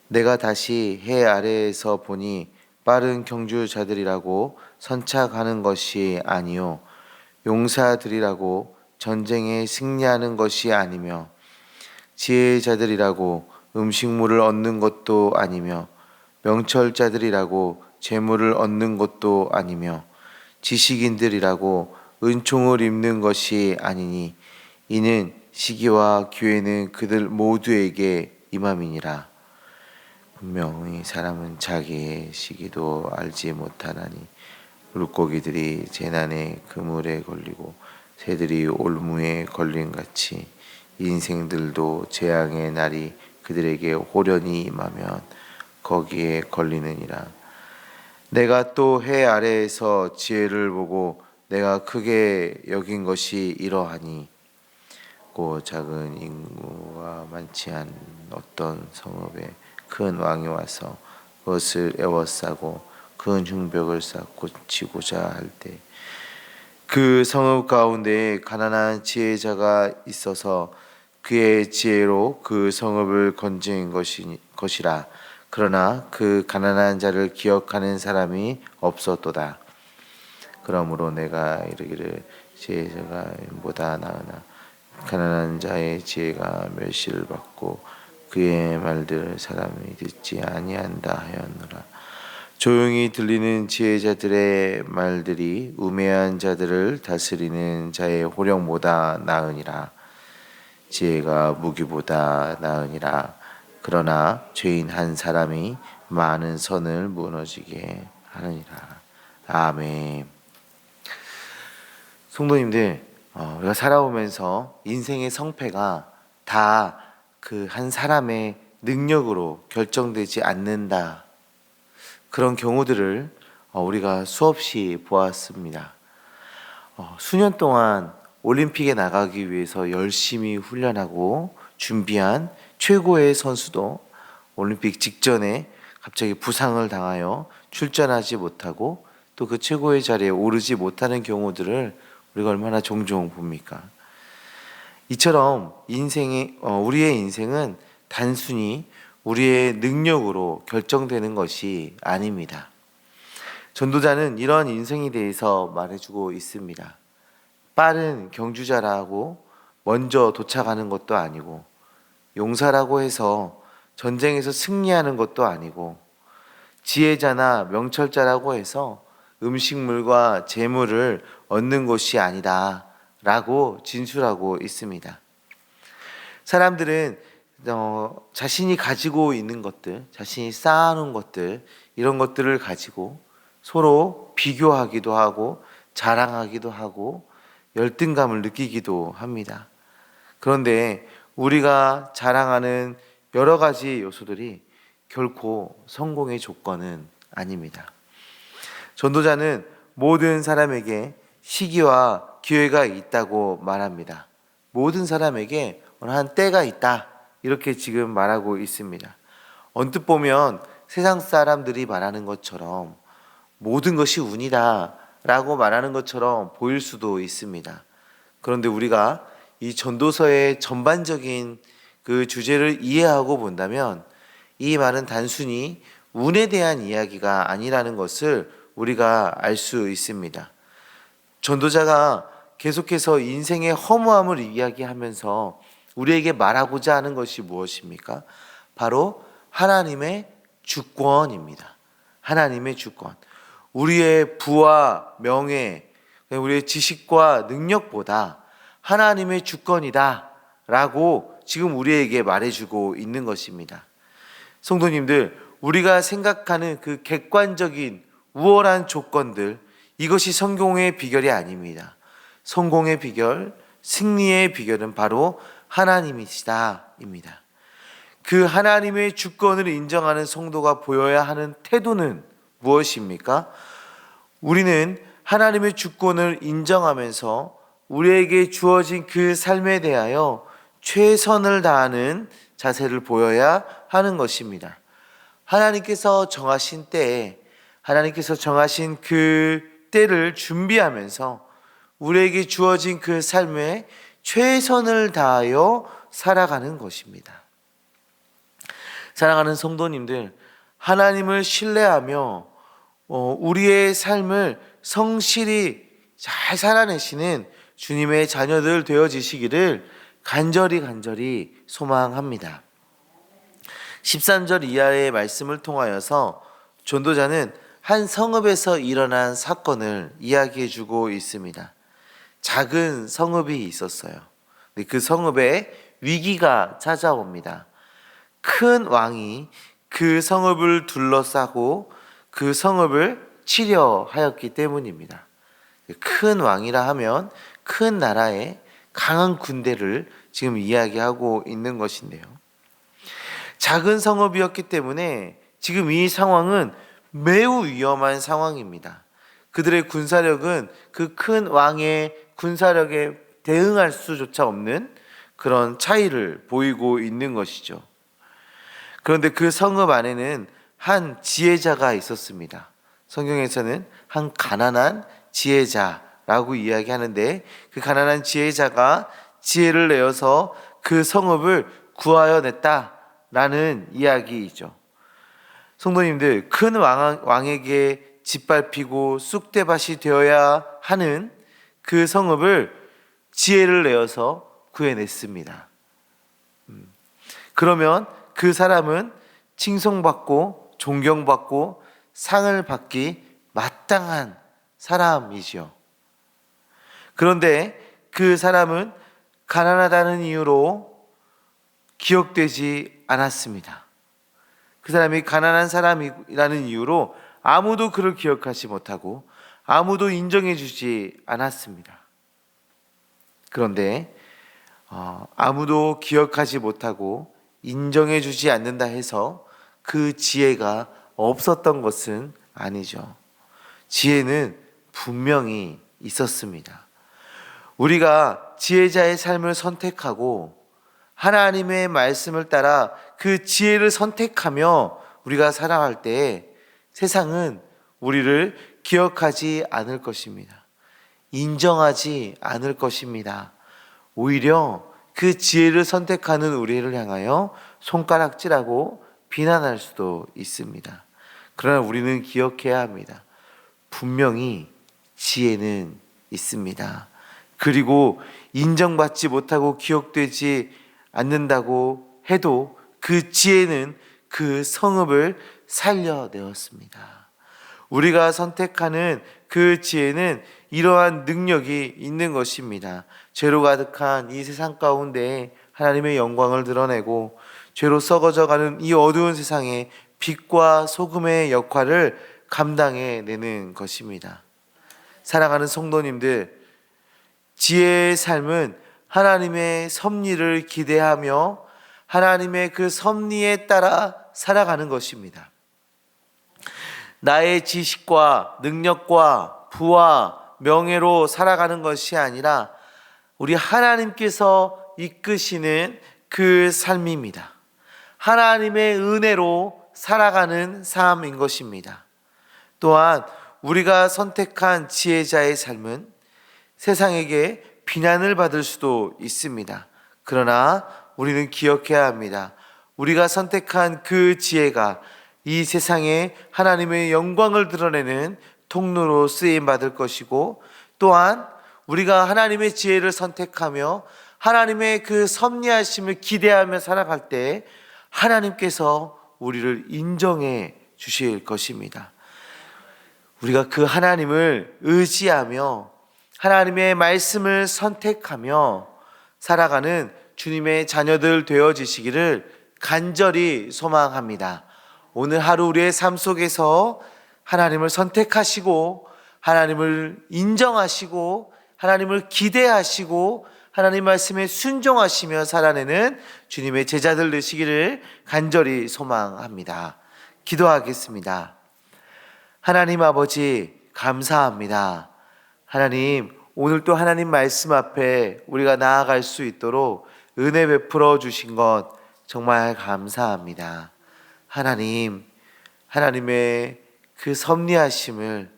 내가 다시 해 아래에서 보니 빠른 경주자들이라고 선착하는 것이 아니요 용사들이라고 전쟁에 승리하는 것이 아니며 지혜자들이라고 음식물을 얻는 것도 아니며 명철자들이라고 재물을 얻는 것도 아니며 지식인들이라고 은총을 입는 것이 아니니 이는 시기와 기회는 그들 모두에게 임함이니라. 분명히 사람은 자기의 시기도 알지 못하나니 물고기들이 재난의 그물에 걸리고 새들이 올무에 걸린 같이 인생들도 재앙의 날이 그들에게 호련히 임하면 거기에 걸리느니라. 내가 또 해 아래에서 지혜를 보고 내가 크게 여긴 것이 이러하니 고 작은 인구가 많지 않은 어떤 성읍에 큰 왕이 와서 그것을 에워싸고 큰 흉벽을 쌓고 치고자 할 때 그 성읍 가운데에 가난한 지혜자가 있어서 그의 지혜로 그 성읍을 건진 것이라. 그러나 그 가난한 자를 기억하는 사람이 없었도다. 그러므로 내가 이르기를 지혜자가 보다 나으나 가난한 자의 지혜가 멸시를 받고 그의 말들을 사람이 듣지 아니한다 하였노라. 조용히 들리는 지혜자들의 말들이 우매한 자들을 다스리는 자의 호령보다 나으니라. 지혜가 무기보다 나으니라. 그러나 죄인 한 사람이 많은 선을 무너지게 하느니라. 아멘. 성도님들, 우리가 살아오면서 인생의 성패가 다 그 한 사람의 능력으로 결정되지 않는다. 그런 경우들을 우리가 수없이 보았습니다. 수년 동안 올림픽에 나가기 위해서 열심히 훈련하고 준비한 최고의 선수도 올림픽 직전에 갑자기 부상을 당하여 출전하지 못하고 또 그 최고의 자리에 오르지 못하는 경우들을 우리가 얼마나 종종 봅니까? 이처럼 우리의 인생은 단순히 우리의 능력으로 결정되는 것이 아닙니다. 전도자는 이런 인생에 대해서 말해주고 있습니다. 빠른 경주자라고 먼저 도착하는 것도 아니고 용사라고 해서 전쟁에서 승리하는 것도 아니고 지혜자나 명철자라고 해서 음식물과 재물을 얻는 것이 아니다 라고 진술하고 있습니다. 사람들은 자신이 가지고 있는 것들, 자신이 쌓아놓은 것들, 이런 것들을 가지고 서로 비교하기도 하고 자랑하기도 하고 열등감을 느끼기도 합니다. 그런데 우리가 자랑하는 여러 가지 요소들이 결코 성공의 조건은 아닙니다. 전도자는 모든 사람에게 시기와 기회가 있다고 말합니다. 모든 사람에게 한 때가 있다, 이렇게 지금 말하고 있습니다. 언뜻 보면 세상 사람들이 말하는 것처럼 모든 것이 운이다 라고 말하는 것처럼 보일 수도 있습니다. 그런데 우리가 이 전도서의 전반적인 그 주제를 이해하고 본다면 이 말은 단순히 운에 대한 이야기가 아니라는 것을 우리가 알 수 있습니다. 전도자가 계속해서 인생의 허무함을 이야기하면서 우리에게 말하고자 하는 것이 무엇입니까? 바로 하나님의 주권입니다. 하나님의 주권. 우리의 부와 명예, 우리의 지식과 능력보다 하나님의 주권이다 라고 지금 우리에게 말해주고 있는 것입니다. 성도님들, 우리가 생각하는 그 객관적인 우월한 조건들, 이것이 성공의 비결이 아닙니다. 성공의 비결, 승리의 비결은 바로 하나님이시다입니다. 그 하나님의 주권을 인정하는 성도가 보여야 하는 태도는 무엇입니까? 우리는 하나님의 주권을 인정하면서 우리에게 주어진 그 삶에 대하여 최선을 다하는 자세를 보여야 하는 것입니다. 하나님께서 정하신 때에, 하나님께서 정하신 그 때를 준비하면서 우리에게 주어진 그 삶에 최선을 다하여 살아가는 것입니다. 사랑하는 성도님들, 하나님을 신뢰하며 우리의 삶을 성실히 잘 살아내시는 주님의 자녀들 되어지시기를 간절히 소망합니다. 13절 이하의 말씀을 통하여서 전도자는 한 성읍에서 일어난 사건을 이야기해 주고 있습니다. 작은 성읍이 있었어요. 그 성읍에 위기가 찾아옵니다. 큰 왕이 그 성읍을 둘러싸고 그 성읍을 치려 하였기 때문입니다. 큰 왕이라 하면 큰 나라의 강한 군대를 지금 이야기하고 있는 것인데요. 작은 성읍이었기 때문에 지금 이 상황은 매우 위험한 상황입니다. 그들의 군사력은 그 큰 왕의 군사력에 대응할 수조차 없는 그런 차이를 보이고 있는 것이죠. 그런데 그 성읍 안에는 한 지혜자가 있었습니다. 성경에서는 한 가난한 지혜자라고 이야기하는데, 그 가난한 지혜자가 지혜를 내어서 그 성읍을 구하여 냈다라는 이야기이죠. 성도님들, 큰 왕에게 짓밟히고 쑥대밭이 되어야 하는 그 성읍을 지혜를 내어서 구해냈습니다. 그러면 그 사람은 칭송받고 존경받고 상을 받기 마땅한 사람이죠. 그런데 그 사람은 가난하다는 이유로 기억되지 않았습니다. 그 사람이 가난한 사람이라는 이유로 아무도 그를 기억하지 못하고 아무도 인정해 주지 않았습니다. 그런데 아무도 기억하지 못하고 인정해 주지 않는다 해서 그 지혜가 없었던 것은 아니죠. 지혜는 분명히 있었습니다. 우리가 지혜자의 삶을 선택하고 하나님의 말씀을 따라 그 지혜를 선택하며 우리가 살아갈 때 세상은 우리를 기억하지 않을 것입니다. 인정하지 않을 것입니다. 오히려 그 지혜를 선택하는 우리를 향하여 손가락질하고 비난할 수도 있습니다. 그러나 우리는 기억해야 합니다. 분명히 지혜는 있습니다. 그리고 인정받지 못하고 기억되지 않는다고 해도 그 지혜는 그 성읍을 살려내었습니다. 우리가 선택하는 그 지혜는 이러한 능력이 있는 것입니다. 죄로 가득한 이 세상 가운데 하나님의 영광을 드러내고 죄로 썩어져가는 이 어두운 세상에 빛과 소금의 역할을 감당해내는 것입니다. 사랑하는 성도님들, 지혜의 삶은 하나님의 섭리를 기대하며 하나님의 그 섭리에 따라 살아가는 것입니다. 나의 지식과 능력과 부와 명예로 살아가는 것이 아니라 우리 하나님께서 이끄시는 그 삶입니다. 하나님의 은혜로 살아가는 삶인 것입니다. 또한 우리가 선택한 지혜자의 삶은 세상에게 비난을 받을 수도 있습니다. 그러나 우리는 기억해야 합니다. 우리가 선택한 그 지혜가 이 세상에 하나님의 영광을 드러내는 통로로 쓰임 받을 것이고, 또한 우리가 하나님의 지혜를 선택하며 하나님의 그 섭리하심을 기대하며 살아갈 때 하나님께서 우리를 인정해 주실 것입니다. 우리가 그 하나님을 의지하며 하나님의 말씀을 선택하며 살아가는 주님의 자녀들 되어지시기를 간절히 소망합니다. 오늘 하루 우리의 삶 속에서 하나님을 선택하시고 하나님을 인정하시고 하나님을 기대하시고 하나님 말씀에 순종하시며 살아내는 주님의 제자들 되시기를 간절히 소망합니다. 기도하겠습니다. 하나님 아버지, 감사합니다. 하나님, 오늘 또 하나님 말씀 앞에 우리가 나아갈 수 있도록 은혜 베풀어 주신 것 정말 감사합니다. 하나님, 하나님의 그 섭리하심을,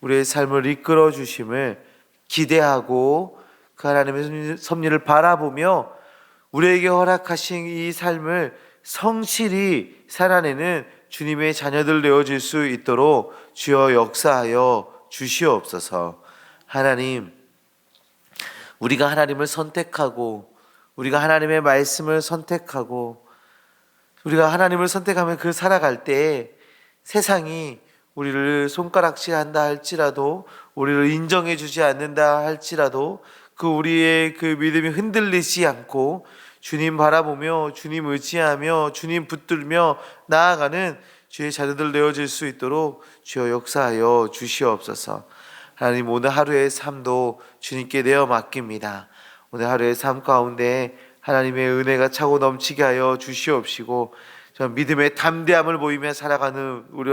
우리의 삶을 이끌어 주심을 기대하고 그 하나님의 섭리를 바라보며 우리에게 허락하신 이 삶을 성실히 살아내는 주님의 자녀들 되어질 수 있도록 주여 역사하여 주시옵소서. 하나님, 우리가 하나님을 선택하고 우리가 하나님의 말씀을 선택하고 우리가 하나님을 선택하면 그 살아갈 때 세상이 우리를 손가락질한다 할지라도, 우리를 인정해 주지 않는다 할지라도 그 우리의 그 믿음이 흔들리지 않고 주님 바라보며 주님 의지하며 주님 붙들며 나아가는 주의 자녀들 되어질 수 있도록 주여 역사하여 주시옵소서. 하나님, 오늘 하루의 삶도 주님께 내어 맡깁니다. 오늘 하루의 삶 가운데 하나님의 은혜가 차고 넘치게 하여 주시옵시고 믿음의 담대함을 보이며 살아가는 우리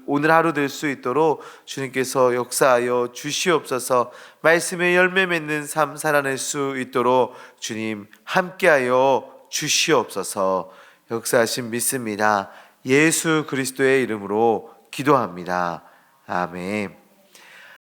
오늘 하루 될 수 있도록 주님께서 역사하여 주시옵소서. 말씀의 열매 맺는 삶 살아낼 수 있도록 주님 함께하여 주시옵소서. 역사하심 믿습니다. 예수 그리스도의 이름으로 기도합니다. 아멘.